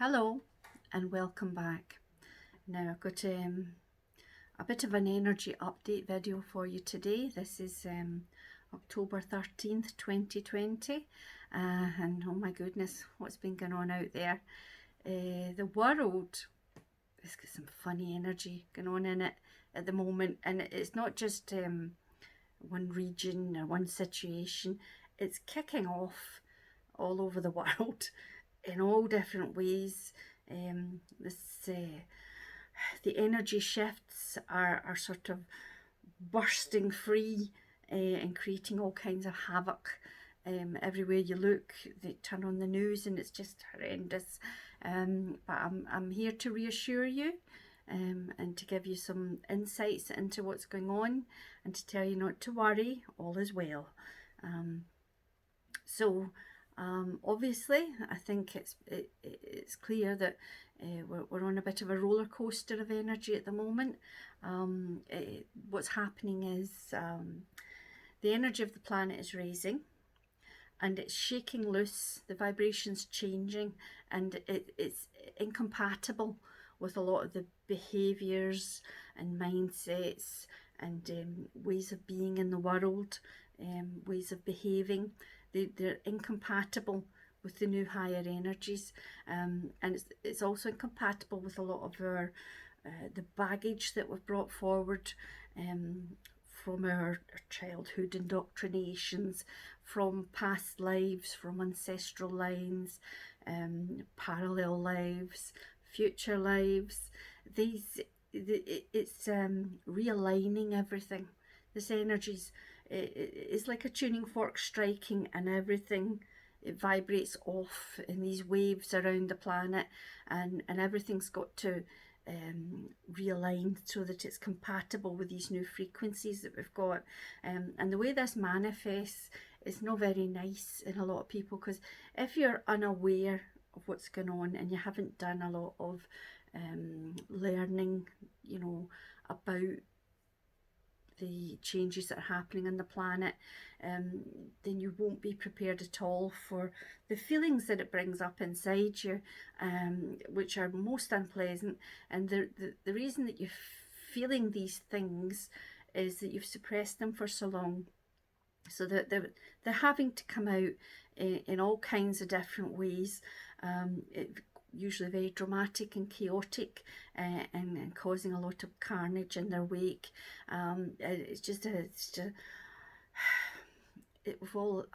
Hello and welcome back. Now I've got a bit of an energy update video for you today. This is October 13th 2020 and oh my goodness, what's been going on out there. The world has got some funny energy going on in it at the moment, and it's not just one region or one situation. It's kicking off all over the world in all different ways. This the energy shifts are sort of bursting free and creating all kinds of havoc. Everywhere you look, they turn on the news and it's just horrendous. But I'm here to reassure you and to give you some insights into what's going on and to tell you not to worry, all is well. Obviously, I think it's clear that we're on a bit of a roller coaster of energy at the moment. What's happening is the energy of the planet is raising and it's shaking loose, the vibration's changing, and it's incompatible with a lot of the behaviours and mindsets and ways of being in the world, ways of behaving. They're incompatible with the new higher energies, and it's also incompatible with a lot of our the baggage that we've brought forward from our childhood indoctrinations, from past lives, from ancestral lines, parallel lives, future lives. It's realigning everything. This energy's it's like a tuning fork striking, and everything, it vibrates off in these waves around the planet, and everything's got to realign so that it's compatible with these new frequencies that we've got. And the way this manifests is not very nice in a lot of people, because if you're unaware of what's going on and you haven't done a lot of learning, about the changes that are happening on the planet, then you won't be prepared at all for the feelings that it brings up inside you, which are most unpleasant. And the reason that you're feeling these things is that you've suppressed them for so long, so that they're having to come out in all kinds of different ways. Usually very dramatic and chaotic, and causing a lot of carnage in their wake. A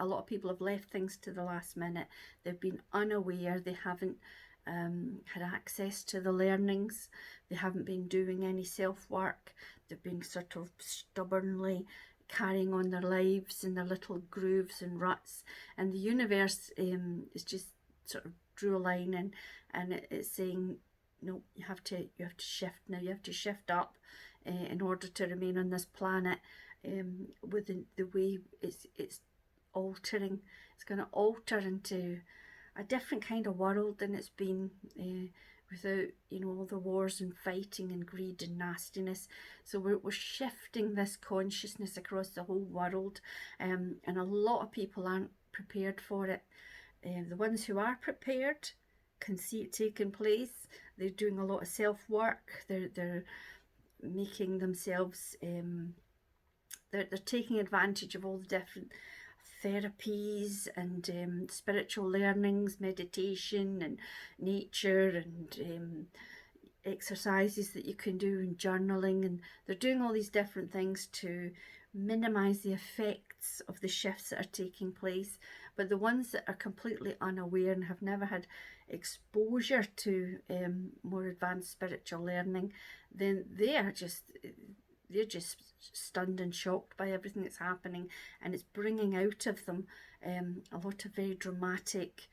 lot of people have left things to the last minute. They've been unaware. They haven't had access to the learnings. They haven't been doing any self-work. They've been sort of stubbornly carrying on their lives in their little grooves and ruts, and the universe is just sort of drew a line, and it's saying, no, you have to shift now. You have to shift up in order to remain on this planet, with the way it's altering. It's going to alter into a different kind of world than it's been, without all the wars and fighting and greed and nastiness. So we're shifting this consciousness across the whole world, and a lot of people aren't prepared for it. The ones who are prepared can see it taking place. They're doing a lot of self-work. They're making themselves, they're taking advantage of all the different therapies and spiritual learnings, meditation and nature and exercises that you can do, and journaling, and they're doing all these different things to minimize the effects of the shifts that are taking place. But the ones that are completely unaware and have never had exposure to more advanced spiritual learning, then they're just stunned and shocked by everything that's happening, and it's bringing out of them a lot of very dramatic,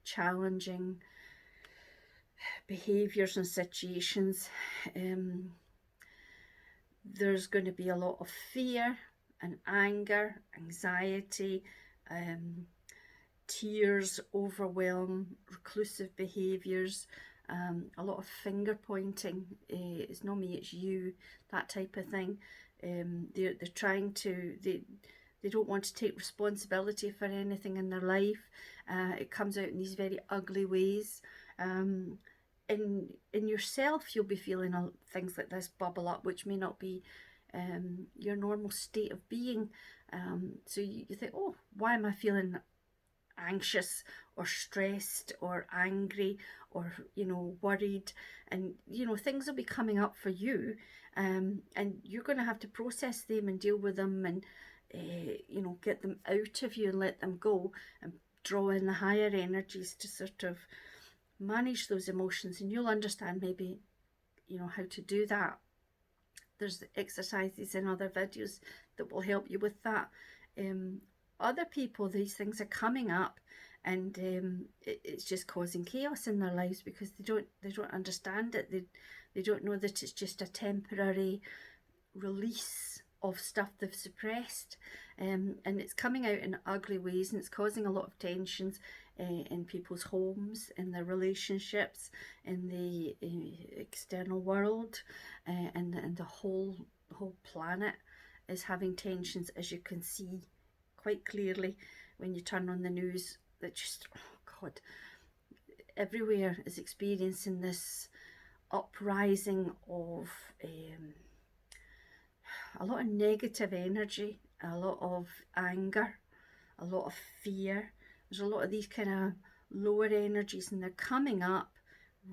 challenging behaviours and situations. There's going to be a lot of fear and anger, anxiety, tears, overwhelm, reclusive behaviours, a lot of finger pointing. It's not me, it's you, that type of thing. They're trying to, They don't want to take responsibility for anything in their life. It comes out in these very ugly ways. In yourself, you'll be feeling things like this bubble up, which may not be your normal state of being. So you think, oh, why am I feeling anxious or stressed or angry or worried? And things will be coming up for you, and you're going to have to process them and deal with them, and get them out of you and let them go, and draw in the higher energies to sort of manage those emotions. And you'll understand maybe how to do that. There's exercises in other videos that will help you with that. Other people, these things are coming up, and it's just causing chaos in their lives because they don't understand it. They don't know that it's just a temporary release of stuff they've suppressed, and it's coming out in ugly ways, and it's causing a lot of tensions in people's homes, in their relationships, in the external world, and the whole planet is having tensions, as you can see quite clearly when you turn on the news. That just, oh God, everywhere is experiencing this uprising of a lot of negative energy, a lot of anger, a lot of fear. There's a lot of these kind of lower energies, and they're coming up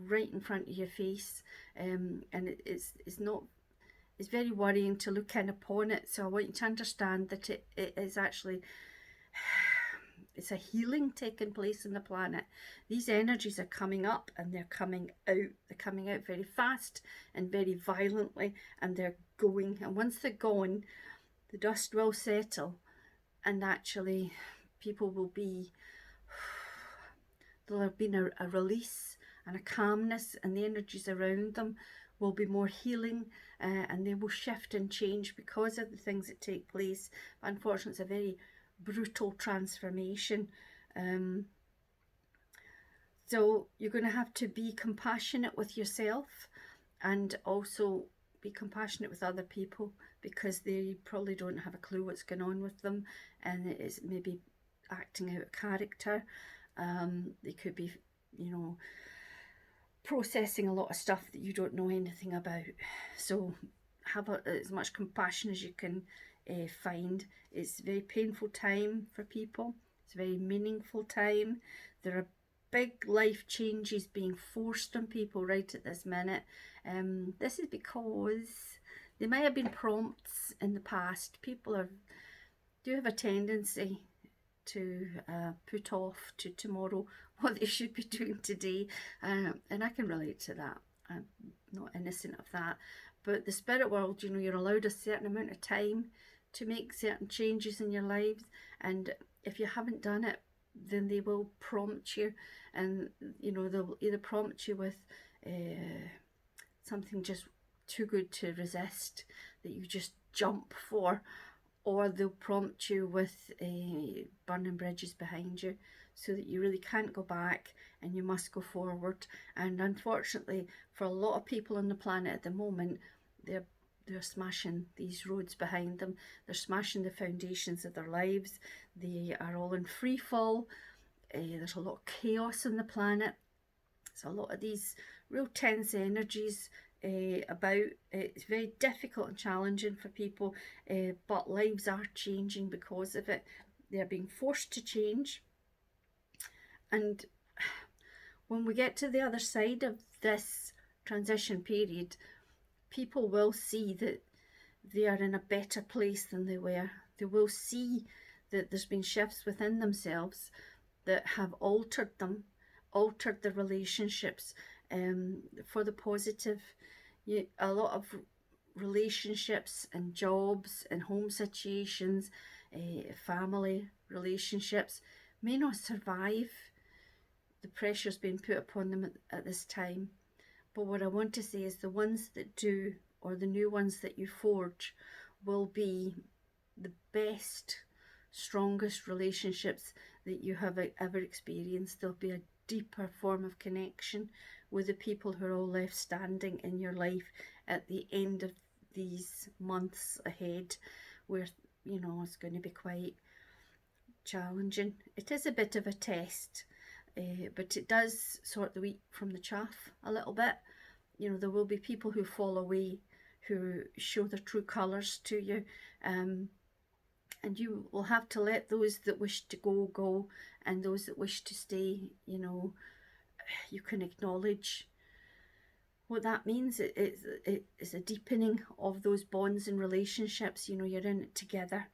right in front of your face, and it's very worrying to look in upon it. So I want you to understand that it is actually, it's a healing taking place in the planet. These energies are coming up and they're coming out. They're coming out very fast and very violently, and they're going. And once they're gone, the dust will settle, and actually people will be, there'll have been a release and a calmness, and the energies around them will be more healing, and they will shift and change because of the things that take place. But unfortunately, it's a very brutal transformation. So you're going to have to be compassionate with yourself, and also be compassionate with other people, because they probably don't have a clue what's going on with them, and it is maybe acting out of character. They could be, processing a lot of stuff that you don't know anything about. So have as much compassion as you can find. It's a very painful time for people. It's a very meaningful time. There are big life changes being forced on people right at this minute. This is because there may have been prompts in the past. People do have a tendency to put off to tomorrow what they should be doing today, and I can relate to that. I'm not innocent of that. But the spirit world, you're allowed a certain amount of time to make certain changes in your lives, and if you haven't done it, then they will prompt you, and they'll either prompt you with something just too good to resist that you just jump for, or they'll prompt you with burning bridges behind you, so that you really can't go back and you must go forward. And unfortunately, for a lot of people on the planet at the moment, they're smashing these roads behind them. They're smashing the foundations of their lives. They are all in free fall. There's a lot of chaos on the planet. There's a lot of these real tense energies about. It's very difficult and challenging for people, but lives are changing because of it. They're being forced to change, and when we get to the other side of this transition period, people will see that they are in a better place than they were. They will see that there's been shifts within themselves that have altered them, altered their relationships for the positive. A lot of relationships and jobs and home situations, family relationships may not survive the pressures being put upon them at this time. But what I want to say is the ones that do, or the new ones that you forge, will be the best, strongest relationships that you have ever experienced. There'll be a deeper form of connection with the people who are all left standing in your life at the end of these months ahead, where you know, is going to be quite challenging. It is a bit of a test, but it does sort the wheat from the chaff a little bit. You know, there will be people who fall away, who show their true colours to you, and you will have to let those that wish to go go, and those that wish to stay, you know, you can acknowledge what that means. It is a deepening of those bonds and relationships. You know, you're in it together.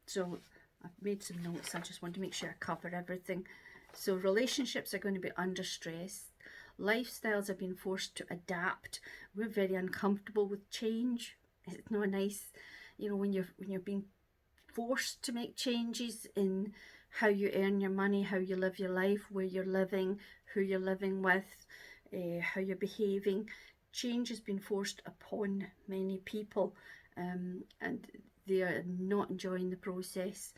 So I've made some notes. I just want to make sure I cover everything. So relationships are going to be under stress. Lifestyles have been forced to adapt. We're very uncomfortable with change. It's not nice, you know, when you're being forced to make changes in how you earn your money, how you live your life, where you're living, who you're living with, how you're behaving. Change has been forced upon many people, and they are not enjoying the process.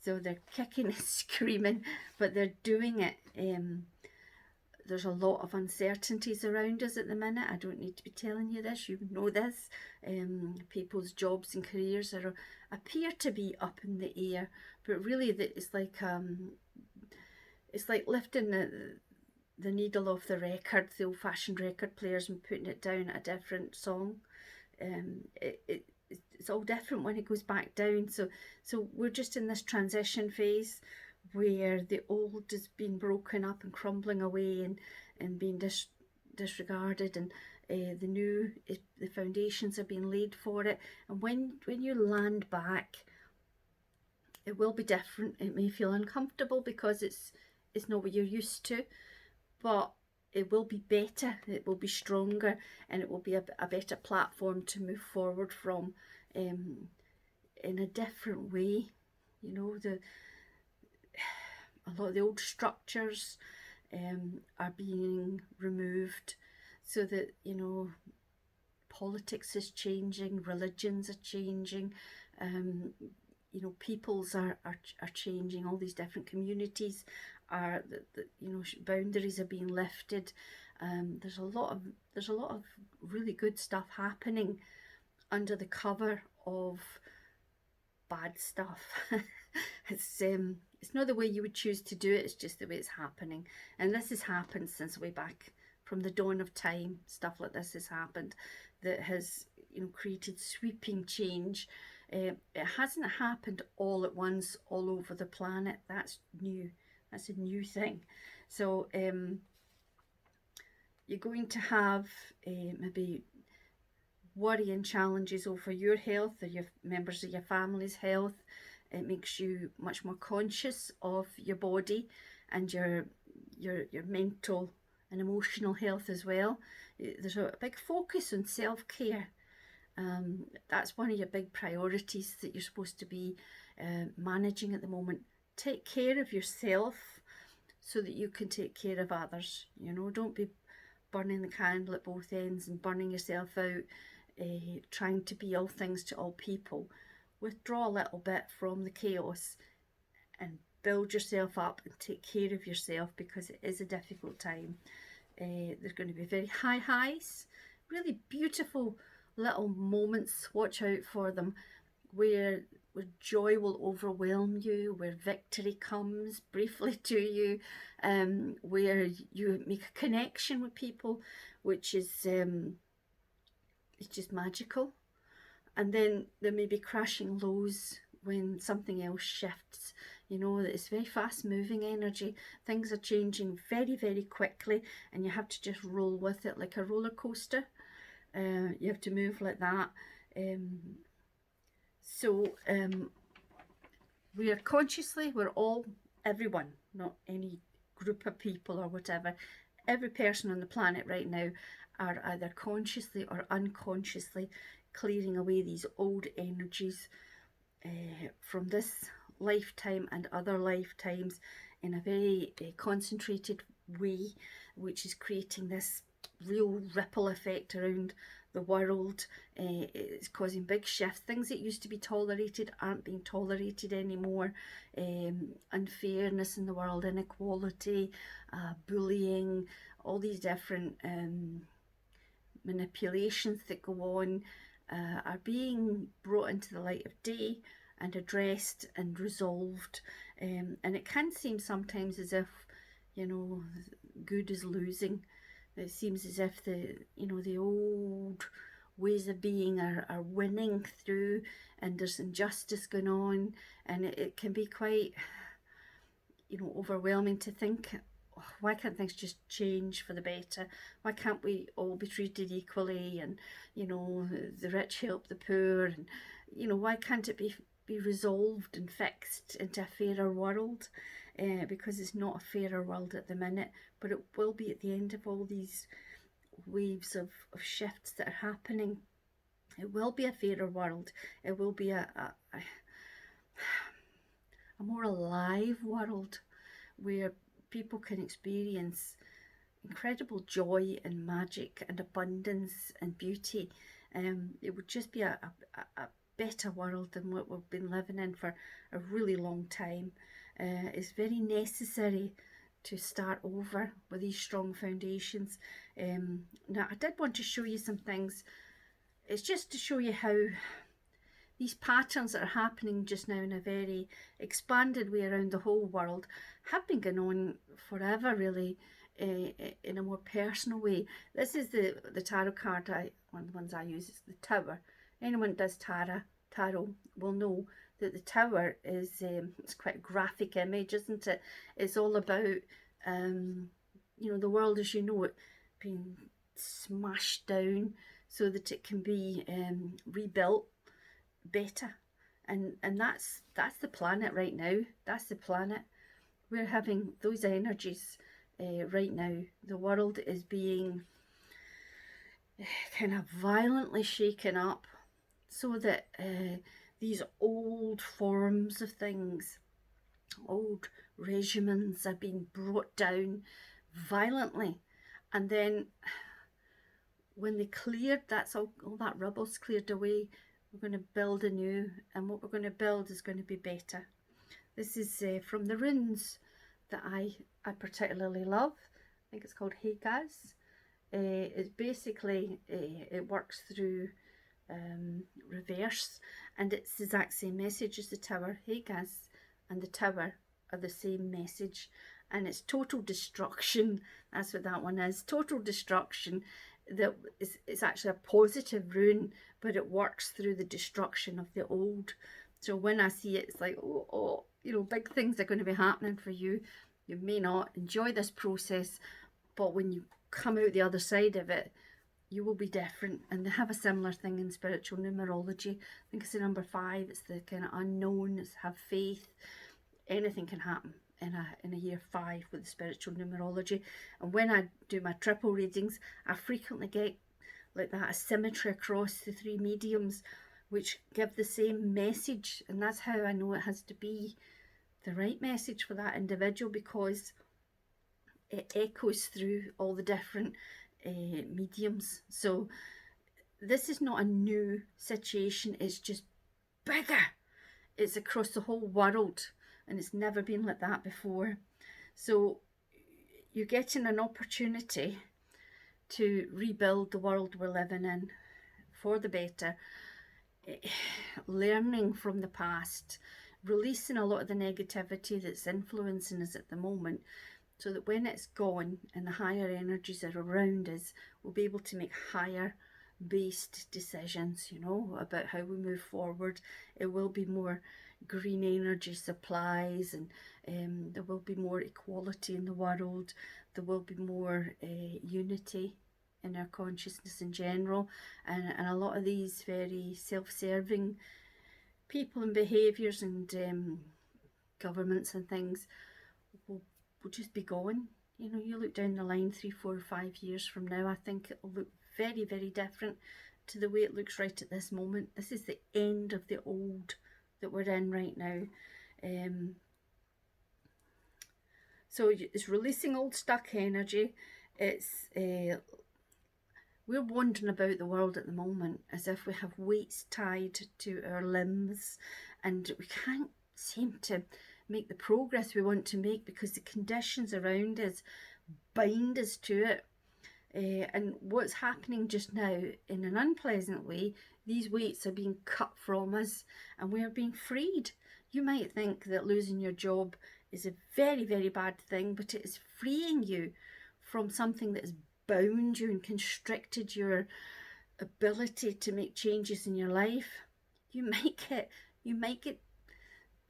So they're kicking and screaming, but they're doing it. There's a lot of uncertainties around us at the minute. I don't need to be telling you this, you know this. People's jobs and careers appear to be up in the air, but really it's like lifting the needle off the record, the old-fashioned record players, and putting it down at a different song. It's all different when it goes back down. So we're just in this transition phase where the old is being broken up and crumbling away and being disregarded, and the new, the foundations are being laid for it. And when you land back, it will be different. It may feel uncomfortable because it's not what you're used to, but it will be better, it will be stronger, and it will be a better platform to move forward from, in a different way. You know, a lot of the old structures are being removed, so that, you know, politics is changing, religions are changing, you know, peoples are changing. All these different communities are, you know, boundaries are being lifted. There's a lot of really good stuff happening under the cover of bad stuff. It's not the way you would choose to do it, it's just the way it's happening. And this has happened since way back from the dawn of time. Stuff like this has happened that has, you know, created sweeping change. It hasn't happened all at once all over the planet. That's new. That's a new thing. So you're going to have maybe worry and challenges over your health or your members of your family's health. It makes you much more conscious of your body and your mental and emotional health as well. There's a big focus on self-care. That's one of your big priorities that you're supposed to be managing at the moment. Take care of yourself so that you can take care of others. You know, don't be burning the candle at both ends and burning yourself out, trying to be all things to all people. Withdraw a little bit from the chaos and build yourself up and take care of yourself, because it is a difficult time. There's going to be very high highs, really beautiful little moments. Watch out for them, where joy will overwhelm you, where victory comes briefly to you, where you make a connection with people, which is it's just magical. And then there may be crashing lows when something else shifts. You know, it's very fast moving energy. Things are changing very, very quickly, and you have to just roll with it like a roller coaster. You have to move like that. We are consciously, everyone, not any group of people or whatever, every person on the planet right now are either consciously or unconsciously clearing away these old energies from this lifetime and other lifetimes in a very concentrated way, which is creating this real ripple effect around the world. It's causing big shifts. Things that used to be tolerated aren't being tolerated anymore. Unfairness in the world, inequality, bullying, all these different manipulations that go on. are being brought into the light of day and addressed and resolved. And it can seem sometimes as if, you know, good is losing. It seems as if the old ways of being are winning through, and there's injustice going on, and it can be quite, overwhelming to think, "Oh, why can't things just change for the better? Why can't we all be treated equally, and the rich help the poor, and why can't it be resolved and fixed into a fairer world?" Because it's not a fairer world at the minute, but it will be at the end of all these waves of shifts that are happening. It will be a fairer world. It will be a more alive world where people can experience incredible joy and magic and abundance and beauty. It would just be a better world than what we've been living in for a really long time. It's very necessary to start over with these strong foundations. Now, I did want to show you some things. It's just to show you how these patterns that are happening just now in a very expanded way around the whole world have been going on forever, really, in a more personal way. This is the tarot card, one of the ones I use. It's the Tower. Anyone that does tarot will know that the Tower is it's quite a graphic image, isn't it? It's all about the world as you know it being smashed down so that it can be rebuilt better, and that's the planet right now. That's the planet. We're having those energies right now. The world is being kind of violently shaken up so that these old forms of things, old regimens, are being brought down violently, and then when they cleared, that's all that rubble's cleared away, we're going to build anew, and what we're going to build is going to be better. This is from the runes that I particularly love. I think it's called Hagaz. It's basically, it works through reverse, and it's the exact same message as the Tower. Hagaz and the Tower are the same message, and it's total destruction. That's what that one is. Total destruction. That is, it's actually a positive rune, but it works through the destruction of the old. So when I see it, it's like, oh, big things are going to be happening for you. You may not enjoy this process, but when you come out the other side of it, you will be different. And they have a similar thing in spiritual numerology. I think it's the number 5. It's the kind of unknown. It's have faith. Anything can happen in a year 5 with the spiritual numerology. And when I do my triple readings, I frequently get like that asymmetry across the 3 mediums, which give the same message, and that's how I know it has to be the right message for that individual, because it echoes through all the different mediums. So this is not a new situation, it's just bigger. It's across the whole world, and it's never been like that before. So you're getting an opportunity to rebuild the world we're living in for the better, learning from the past, releasing a lot of the negativity that's influencing us at the moment, so that when it's gone and the higher energies are around us, we'll be able to make higher based decisions, about how we move forward. It will be more green energy supplies, and there will be more equality in the world. There will be more unity in our consciousness in general, and a lot of these very self-serving people and behaviours and governments and things will just be gone. You look down the line 3, 4, 5 years from now, I think it'll look very, very different to the way it looks right at this moment. This is the end of the old that we're in right now. So it's releasing old stuck energy. It's we're wandering about the world at the moment as if we have weights tied to our limbs, and we can't seem to make the progress we want to make because the conditions around us bind us to it. And what's happening just now, in an unpleasant way, these weights are being cut from us and we are being freed. You might think that losing your job is a very, very bad thing, but it is freeing you from something that has bound you and constricted your ability to make changes in your life. You might get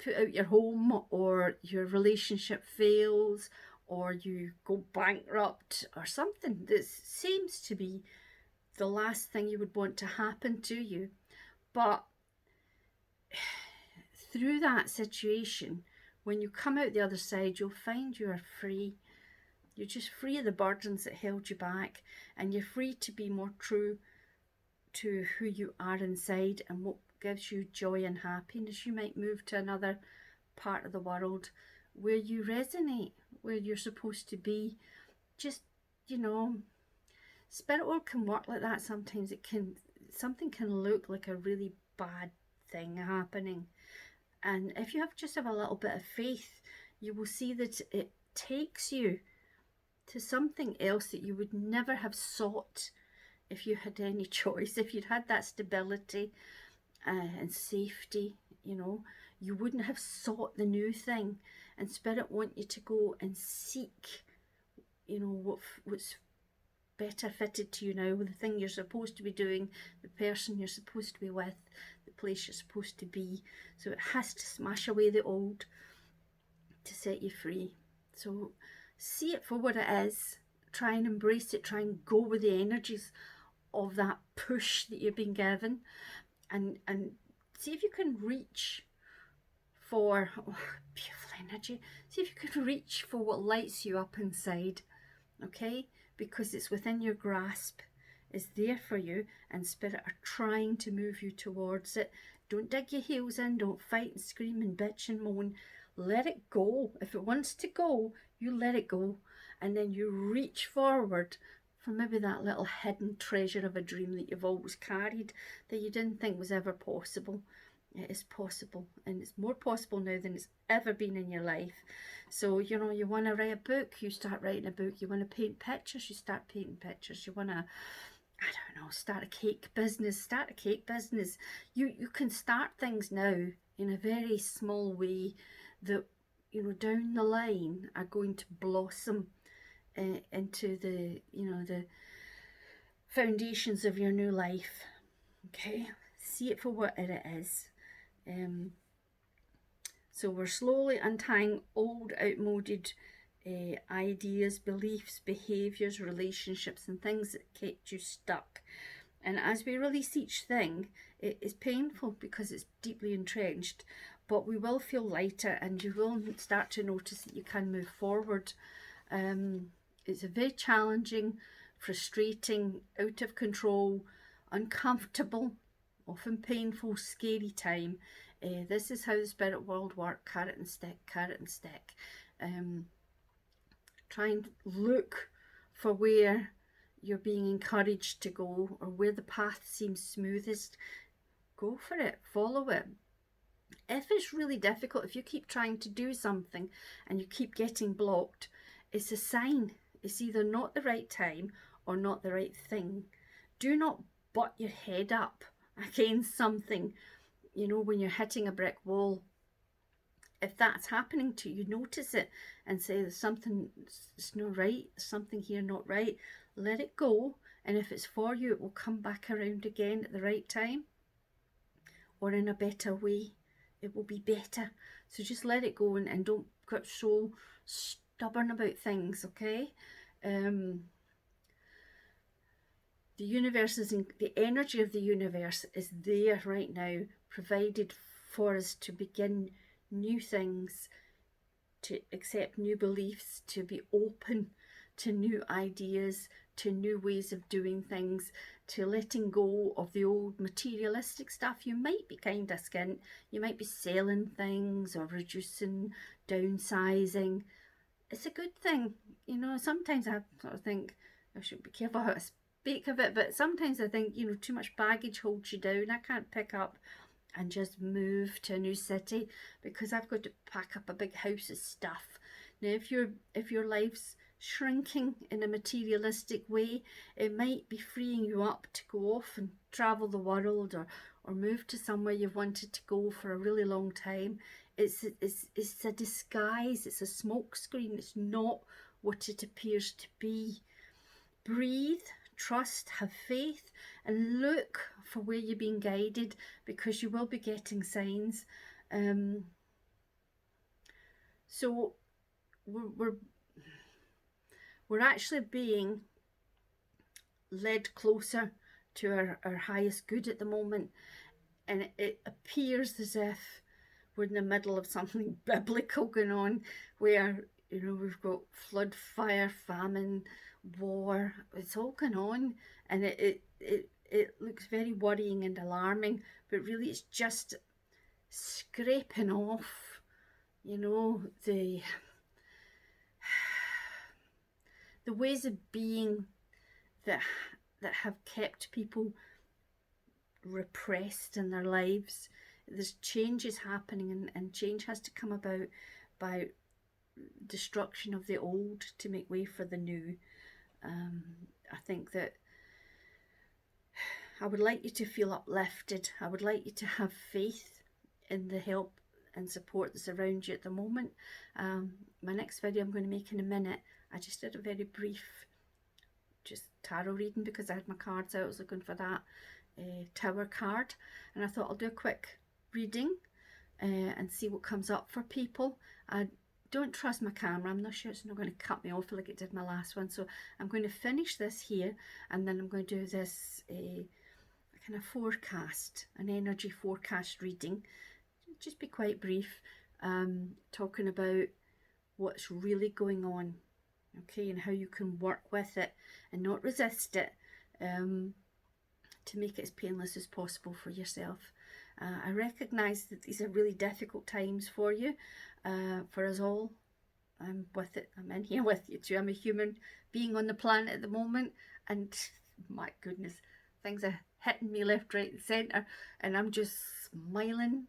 put out your home, or your relationship fails, or you go bankrupt, or something that seems to be the last thing you would want to happen to you. But through that situation, when you come out the other side, you'll find you are free. You're just free of the burdens that held you back, and you're free to be more true to who you are inside and what gives you joy and happiness. You might move to another part of the world where you resonate, where you're supposed to be. Just, you know, spirit world can work like that sometimes. Something can look like a really bad thing happening, and if you just have a little bit of faith, you will see that it takes you to something else that you would never have sought if you had any choice. If you'd had that stability and safety, you wouldn't have sought the new thing. And spirit want you to go and seek, what's better fitted to you now, the thing you're supposed to be doing, the person you're supposed to be with, the place you're supposed to be. So it has to smash away the old to set you free. So see it for what it is. Try and embrace it. Try and go with the energies of that push that you've been given, and see if you can reach for beautiful energy. See if you can reach for what lights you up inside, okay? Because it's within your grasp. It's there for you, and spirit are trying to move you towards it. Don't dig your heels in. Don't fight and scream and bitch and moan. Let it go. If it wants to go, you let it go, and then you reach forward for maybe that little hidden treasure of a dream that you've always carried, that you didn't think was ever possible. It is possible, and it's more possible now than it's ever been in your life. So, you want to write a book, you start writing a book. You want to paint pictures, you start painting pictures. You want to, start a cake business, start a cake business. You can start things now in a very small way that, down the line are going to blossom into the foundations of your new life. Okay, see it for what it is. So we're slowly untying old, outmoded ideas, beliefs, behaviours, relationships, and things that kept you stuck. And as we release each thing, it is painful because it's deeply entrenched, but we will feel lighter, and you will start to notice that you can move forward. It's a very challenging, frustrating, out of control, uncomfortable, often painful, scary time. This is how the spirit world works: carrot and stick, carrot and stick. Try and look for where you're being encouraged to go, or where the path seems smoothest. Go for it, follow it. If it's really difficult, if you keep trying to do something and you keep getting blocked, it's a sign. It's either not the right time or not the right thing. Do not butt your head up against something, when you're hitting a brick wall. If that's happening to you, notice it and say, there's something, it's not right, there's something here not right. Let it go, and if it's for you, it will come back around again at the right time, or in a better way. It will be better. So just let it go, and don't get so stubborn about things, okay? The universe the energy of the universe is there right now, provided for us to begin new things, to accept new beliefs, to be open to new ideas, to new ways of doing things, to letting go of the old materialistic stuff. You might be kind of skint, you might be selling things or reducing, downsizing. It's a good thing. Sometimes I sort of think I should be careful how I speak of it, but sometimes I think, too much baggage holds you down. I can't pick up and just move to a new city because I've got to pack up a big house of stuff. Now, if your life's shrinking in a materialistic way. It might be freeing you up to go off and travel the world, or move to somewhere you've wanted to go for a really long time. It's a disguise, it's a smoke screen, it's not what it appears to be. Breathe, trust, have faith, and look for where you're being guided, because you will be getting signs. So we're actually being led closer to our highest good at the moment, and it appears as if we're in the middle of something biblical going on, where, you know, we've got flood, fire, famine, war. It's all going on, and it looks very worrying and alarming, but really it's just scraping off, you know, the ways of being that have kept people repressed in their lives. There's changes happening, and change has to come about by destruction of the old to make way for the new. I think that I would like you to feel uplifted. I would like you to have faith in the help and support that's around you at the moment. My next video I'm going to make in a minute, I just did a very brief just tarot reading because I had my cards out. I was looking for that Tower card, and I thought I'll do a quick reading and see what comes up for people. I don't trust my camera. I'm not sure it's not going to cut me off like it did my last one, so I'm going to finish this here, and then I'm going to do this kind of forecast, an energy forecast reading. Just be quite brief, talking about what's really going on, okay, and how you can work with it and not resist it, to make it as painless as possible for yourself. I recognise that these are really difficult times for you, for us all. I'm with it. I'm in here with you too. I'm a human being on the planet at the moment, and my goodness, things are hitting me left, right and centre, and I'm just smiling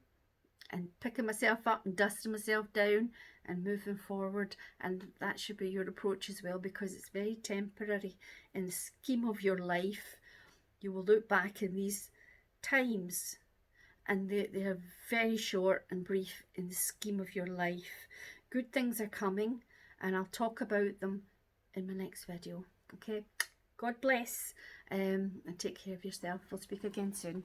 and picking myself up and dusting myself down and moving forward. And that should be your approach as well, because it's very temporary in the scheme of your life. You will look back in these times, and they are very short and brief in the scheme of your life. Good things are coming, and I'll talk about them in my next video. Okay, God bless, and take care of yourself. We'll speak again soon.